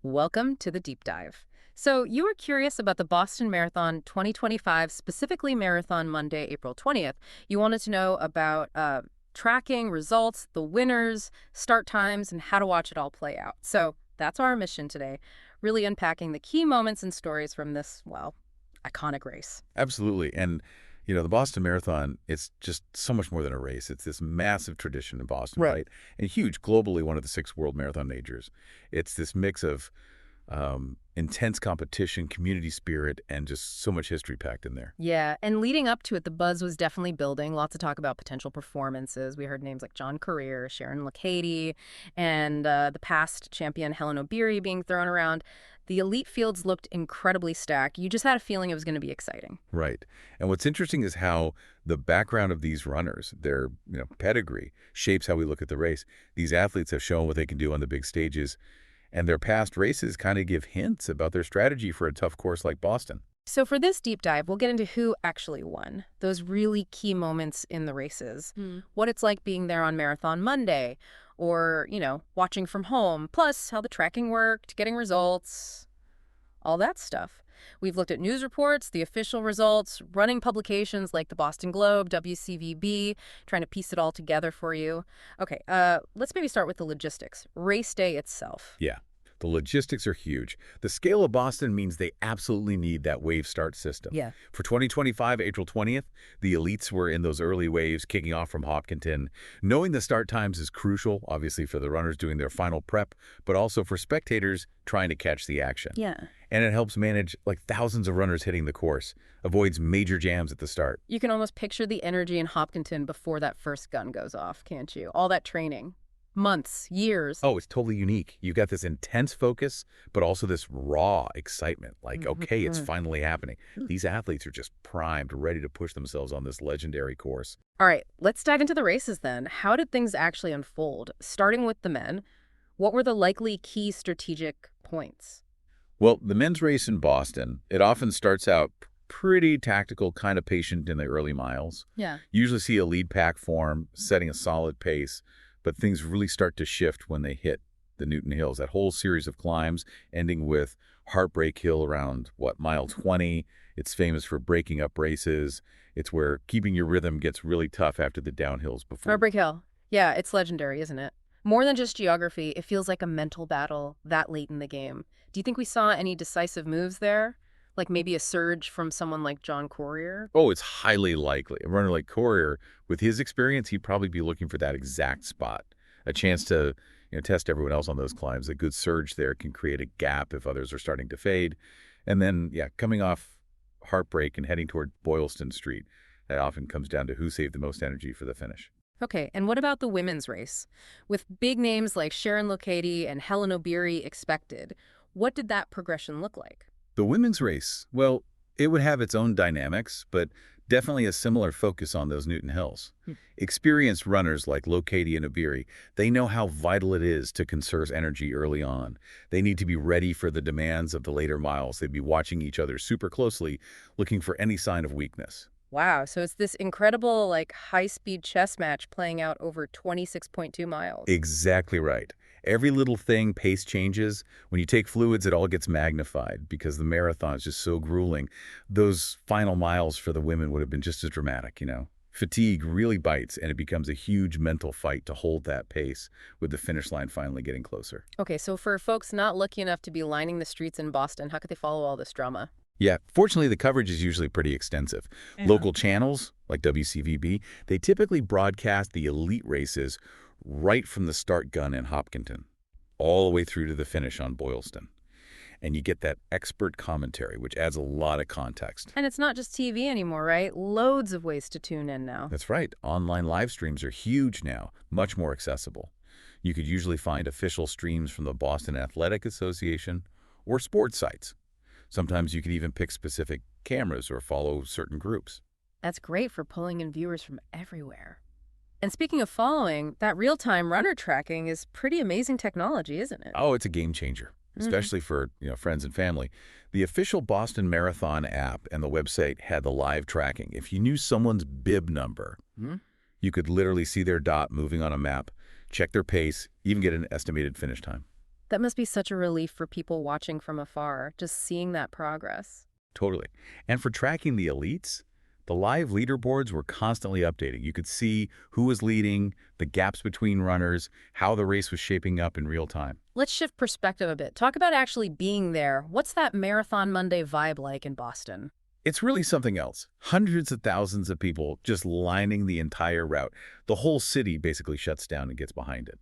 Welcome to the deep dive. So, you were curious about the Boston Marathon 2025, specifically Marathon Monday, April 20th. You wanted to know about tracking, results, the winners, start times, and how to watch it all play out. So, that's our mission today, really unpacking the key moments and stories from this, well, iconic race. Absolutely. And, the Boston Marathon, it's just so much more than a race. It's this massive tradition in Boston, Right. right? And huge, globally, one of the 6 world marathon majors. It's this mix of intense competition, community spirit, and just so much history packed in there. Yeah, and leading up to it, the buzz was definitely building. Lots of talk about potential performances. We heard names like John Career, Sharon Lokedi, and the past champion Helen Obiri being thrown around. The elite fields looked incredibly stacked. You just had a feeling it was going to be exciting. Right. And what's interesting is how the background of these runners, their pedigree, shapes how we look at the race. These athletes have shown what they can do on the big stages, and their past races kind of give hints about their strategy for a tough course like Boston. So for this deep dive, we'll get into who actually won, those really key moments in the races, what it's like being there on Marathon Monday, or, watching from home, plus how the tracking worked, getting results, all that stuff. We've looked at news reports, the official results, running publications like the Boston Globe, WCVB, trying to piece it all together for you. Okay, let's maybe start with the logistics. Race day itself. Yeah. The logistics are huge. The scale of Boston means they absolutely need that wave start system. Yeah. For 2025, April 20th, the elites were in those early waves kicking off from Hopkinton. Knowing the start times is crucial, obviously for the runners doing their final prep, but also for spectators trying to catch the action. Yeah. And it helps manage thousands of runners hitting the course, avoids major jams at the start. You can almost picture the energy in Hopkinton before that first gun goes off, can't you? All that training. Months, years. Oh, it's totally unique. You've got this intense focus, but also this raw excitement. Okay, it's finally happening. These athletes are just primed, ready to push themselves on this legendary course. All right, let's dive into the races then. How did things actually unfold? Starting with the men, what were the likely key strategic points? Well, the men's race in Boston, it often starts out pretty tactical, kind of patient in the early miles. Yeah. You usually see a lead pack form, setting a solid pace, but things really start to shift when they hit the Newton Hills. That whole series of climbs ending with Heartbreak Hill around, mile 20. It's famous for breaking up races. It's where keeping your rhythm gets really tough after the downhills before. Heartbreak Hill. Yeah, it's legendary, isn't it? More than just geography, it feels like a mental battle that late in the game. Do you think we saw any decisive moves there? Like maybe a surge from someone like John Courier? Oh, it's highly likely. A runner like Courier, with his experience, he'd probably be looking for that exact spot. A chance to test everyone else on those climbs. A good surge there can create a gap if others are starting to fade. And then, coming off Heartbreak and heading toward Boylston Street, that often comes down to who saved the most energy for the finish. Okay, and what about the women's race? With big names like Sharon Lokedi and Helen Obiri expected, what did that progression look like? The women's race, well, it would have its own dynamics, but definitely a similar focus on those Newton Hills. Experienced runners like Lokedi and Obiri, they know how vital it is to conserve energy early on. They need to be ready for the demands of the later miles. They'd be watching each other super closely, looking for any sign of weakness. Wow, so it's this incredible, high-speed chess match playing out over 26.2 miles. Exactly right. Every little thing, pace changes. When you take fluids, it all gets magnified because the marathon is just so grueling. Those final miles for the women would have been just as dramatic. Fatigue really bites, and it becomes a huge mental fight to hold that pace with the finish line finally getting closer. Okay, so for folks not lucky enough to be lining the streets in Boston, how could they follow all this drama? Yeah, fortunately, the coverage is usually pretty extensive. Yeah. Local channels, like WCVB, they typically broadcast the elite races right from the start gun in Hopkinton, all the way through to the finish on Boylston. And you get that expert commentary, which adds a lot of context. And it's not just TV anymore, right? Loads of ways to tune in now. That's right. Online live streams are huge now, much more accessible. You could usually find official streams from the Boston Athletic Association or sports sites. Sometimes you could even pick specific cameras or follow certain groups. That's great for pulling in viewers from everywhere. And speaking of following, that real-time runner tracking is pretty amazing technology, isn't it? Oh, it's a game changer, especially for friends and family. The official Boston Marathon app and the website had the live tracking. If you knew someone's bib number, you could literally see their dot moving on a map, check their pace, even get an estimated finish time. That must be such a relief for people watching from afar, just seeing that progress. Totally. And for tracking the elites, the live leaderboards were constantly updating. You could see who was leading, the gaps between runners, how the race was shaping up in real time. Let's shift perspective a bit. Talk about actually being there. What's that Marathon Monday vibe like in Boston? It's really something else. Hundreds of thousands of people just lining the entire route. The whole city basically shuts down and gets behind it.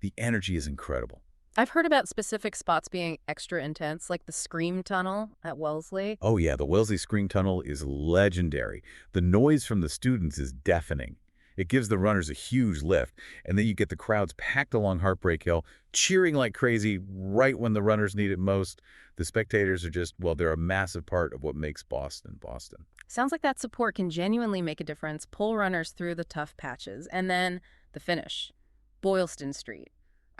The energy is incredible. I've heard about specific spots being extra intense, like the Scream Tunnel at Wellesley. Oh yeah, the Wellesley Screen Tunnel is legendary. The noise from the students is deafening. It gives the runners a huge lift, and then you get the crowds packed along Heartbreak Hill, cheering like crazy right when the runners need it most. The spectators are just, well, they're a massive part of what makes Boston, Boston. Sounds like that support can genuinely make a difference, pull runners through the tough patches. And then the finish, Boylston Street.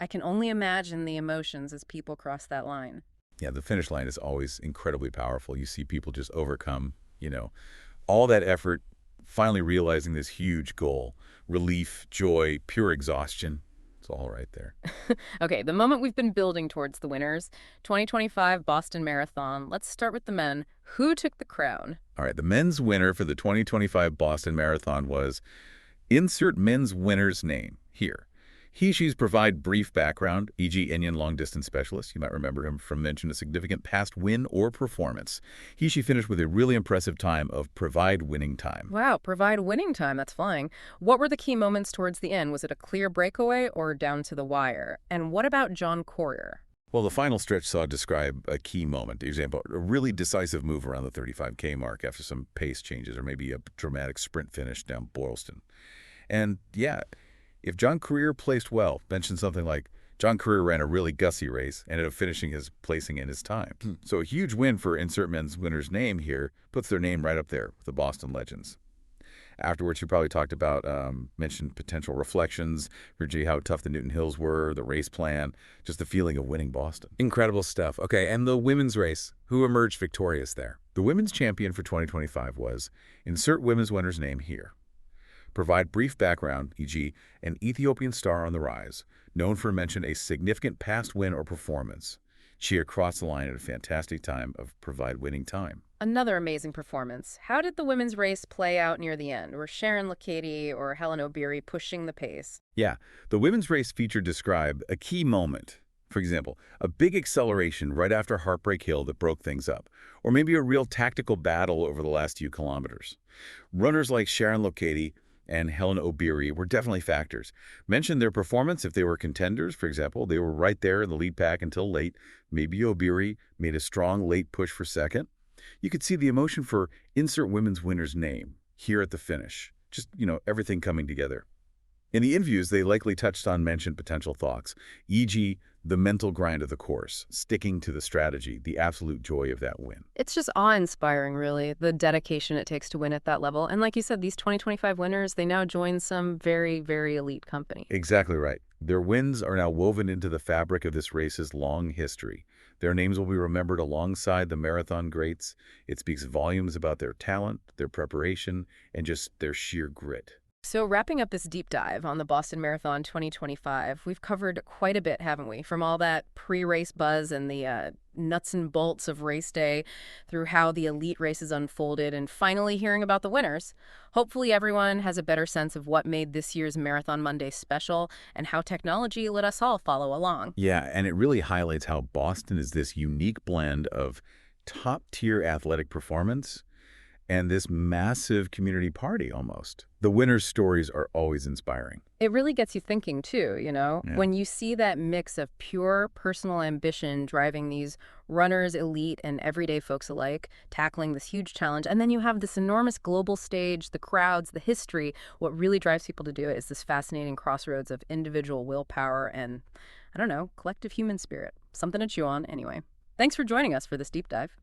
I can only imagine the emotions as people cross that line. Yeah, the finish line is always incredibly powerful. You see people just overcome, all that effort, finally realizing this huge goal. Relief, joy, pure exhaustion. It's all right there. Okay, the moment we've been building towards the winners, 2025 Boston Marathon. Let's start with the men. Who took the crown? All right, the men's winner for the 2025 Boston Marathon was insert men's winner's name here. He/she's provide brief background, e.g. Indian long-distance specialist. You might remember him from mention a significant past win or performance. He/she finished with a really impressive time of provide winning time. Wow, provide winning time. That's flying. What were the key moments towards the end? Was it a clear breakaway or down to the wire? And what about John Courier? Well, the final stretch saw describe a key moment. For example, a really decisive move around the 35K mark after some pace changes or maybe a dramatic sprint finish down Boylston. And yeah, if John Courier placed well, mention something like John Courier ran a really gutsy race, ended up finishing his placing in his time. So a huge win for insert men's winner's name here puts their name right up there with the Boston legends. Afterwards, you probably talked about, mentioned potential reflections, Virginia, how tough the Newton Hills were, the race plan, just the feeling of winning Boston. Incredible stuff. Okay, and the women's race, who emerged victorious there? The women's champion for 2025 was, insert women's winner's name here. Provide brief background, e.g. an Ethiopian star on the rise, known for mention a significant past win or performance. She crossed the line at a fantastic time of provide winning time. Another amazing performance. How did the women's race play out near the end? Were Sharon Lokedi or Helen O'Beary pushing the pace? Yeah, the women's race feature described a key moment. For example, a big acceleration right after Heartbreak Hill that broke things up, or maybe a real tactical battle over the last few kilometers. Runners like Sharon Lokedi and Helen O'Beary were definitely factors. Mention their performance if they were contenders. For example, they were right there in the lead pack until late. Maybe O'Beary made a strong late push for second. You could see the emotion for insert women's winner's name here at the finish. Just, everything coming together. In the interviews, they likely touched on mentioned potential thoughts, e.g. the mental grind of the course, sticking to the strategy, the absolute joy of that win. It's just awe-inspiring, really, the dedication it takes to win at that level. And like you said, these 2025 winners, they now join some very, very elite company. Exactly right. Their wins are now woven into the fabric of this race's long history. Their names will be remembered alongside the marathon greats. It speaks volumes about their talent, their preparation, and just their sheer grit. So wrapping up this deep dive on the Boston Marathon 2025, we've covered quite a bit, haven't we? From all that pre-race buzz and the nuts and bolts of race day through how the elite races unfolded and finally hearing about the winners. Hopefully everyone has a better sense of what made this year's Marathon Monday special and how technology let us all follow along. Yeah, and it really highlights how Boston is this unique blend of top-tier athletic performance and this massive community party almost. The winners' stories are always inspiring. It really gets you thinking, too, Yeah. When you see that mix of pure personal ambition driving these runners, elite, and everyday folks alike, tackling this huge challenge, and then you have this enormous global stage, the crowds, the history, what really drives people to do it is this fascinating crossroads of individual willpower and, collective human spirit. Something to chew on, anyway. Thanks for joining us for this deep dive.